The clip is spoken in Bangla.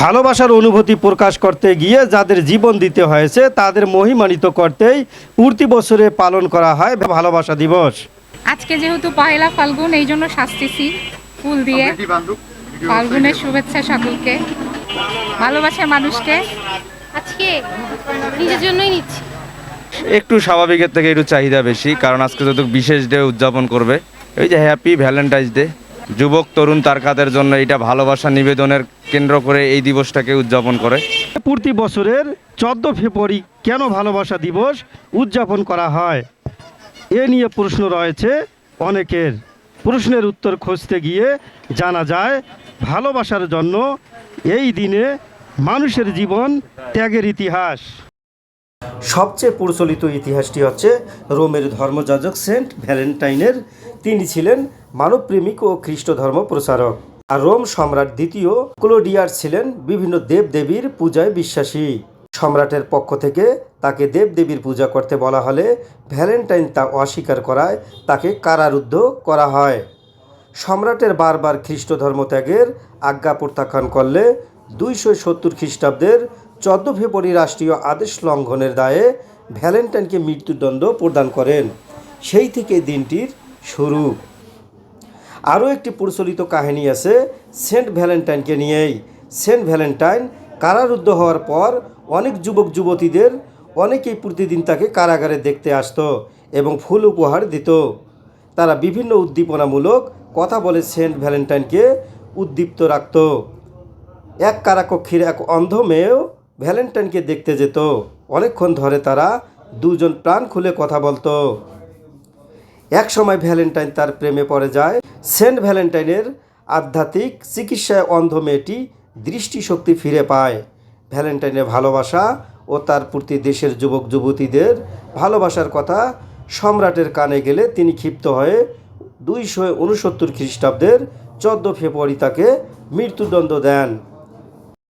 ভালোবাসার অনুভূতি প্রকাশ করতে গিয়ে যাদের জীবন দিতে হয়েছে তাদের মহিমান্বিত করতেই প্রতি বছরে পালন করা হয় ভালোবাসা দিবস। আজকে যেহেতু পয়লা ফাল্গুন, এই জন্য সাজতেছি ফুল দিয়ে। ফাল্গুনের শুভেচ্ছা সকলকে, ভালোবাসার মানুষকে। আজকে নিজের জন্যই নিচ্ছি। একটু স্বাভাবিকের থেকে একটু চাহিদা বেশি, কারণ আজকে যত বিশেষ ডে উদযাপন করবে, এই যে হ্যাপি ভ্যালেন্টাইন্স ডে। যুবক তরুণ তারকাদের জন্য এটা ভালোবাসা নিবেদনের কেন্দ্র করে এই দিবসটাকে উদযাপন করে। প্রতি বছরের 14 ফেব্রুয়ারি কেন ভালোবাসা দিবস উদযাপন করা হয় এ নিয়ে প্রশ্ন রয়েছে অনেকের। প্রশ্নের উত্তর খুঁজতে গিয়ে জানা যায় ভালোবাসার জন্য এই দিনে মানুষের জীবন ত্যাগের ইতিহাস। সবচেয়ে প্রচলিত ইতিহাসটি হচ্ছে রোমের ধর্মযাজক সেন্ট ভ্যালেন্টাইনের। তিনি ছিলেন মানবপ্রেমিক ও খ্রিস্ট ধর্ম প্রচারক। আর রোম সম্রাট দ্বিতীয় ক্লোডিয়াস ছিলেন বিভিন্ন দেবদেবীর পূজায় বিশ্বাসী। সম্রাটের পক্ষ থেকে তাকে দেবদেবীর পূজা করতে বলা হলে ভ্যালেন্টাইন তা অস্বীকার করায় তাকে কারারুদ্ধ করা হয়। সম্রাটের বারবার খ্রিস্ট ধর্ম ত্যাগের আজ্ঞা প্রত্যাখ্যান করলে 270 খ্রিস্টাব্দের 14 ফেব্রুয়ারি রাষ্ট্রীয় আদেশ লঙ্ঘনের দায়ে ভ্যালেন্টাইনকে মৃত্যুদণ্ড প্রদান করেন। সেই থেকে দিনটির শুরু। আরও একটি প্রচলিত কাহিনী আছে সেন্ট ভ্যালেন্টাইনকে নিয়েই। সেন্ট ভ্যালেন্টাইন কারারুদ্ধ হওয়ার পর অনেক যুবক যুবতীদের অনেকেই প্রতিদিন তাকে কারাগারে দেখতে আসতো এবং ফুল উপহার দিত। তারা বিভিন্ন উদ্দীপনামূলক কথা বলে সেন্ট ভ্যালেন্টাইনকে উদ্দীপ্ত রাখত। এক কারাকক্ষীর এক অন্ধ মেয়েও ভ্যালেন্টাইনকে দেখতে যেত। অনেকক্ষণ ধরে তারা দুজন প্রাণ খুলে কথা বলতো। এক সময় ভ্যালেন্টাইন তার প্রেমে পড়ে যায়। সেন্ট ভ্যালেন্টাইনের আধ্যাত্মিক চিকিৎসায় অন্ধ মেয়েটি দৃষ্টিশক্তি ফিরে পায়। ভ্যালেন্টাইনের ভালোবাসা ও তার প্রতি দেশের যুবক যুবতীদের ভালোবাসার কথা সম্রাটের কানে গেলে তিনি ক্ষিপ্ত হয়ে 269 খ্রিস্টাব্দের 14 ফেব্রুয়ারি তাকে মৃত্যুদণ্ড দেন।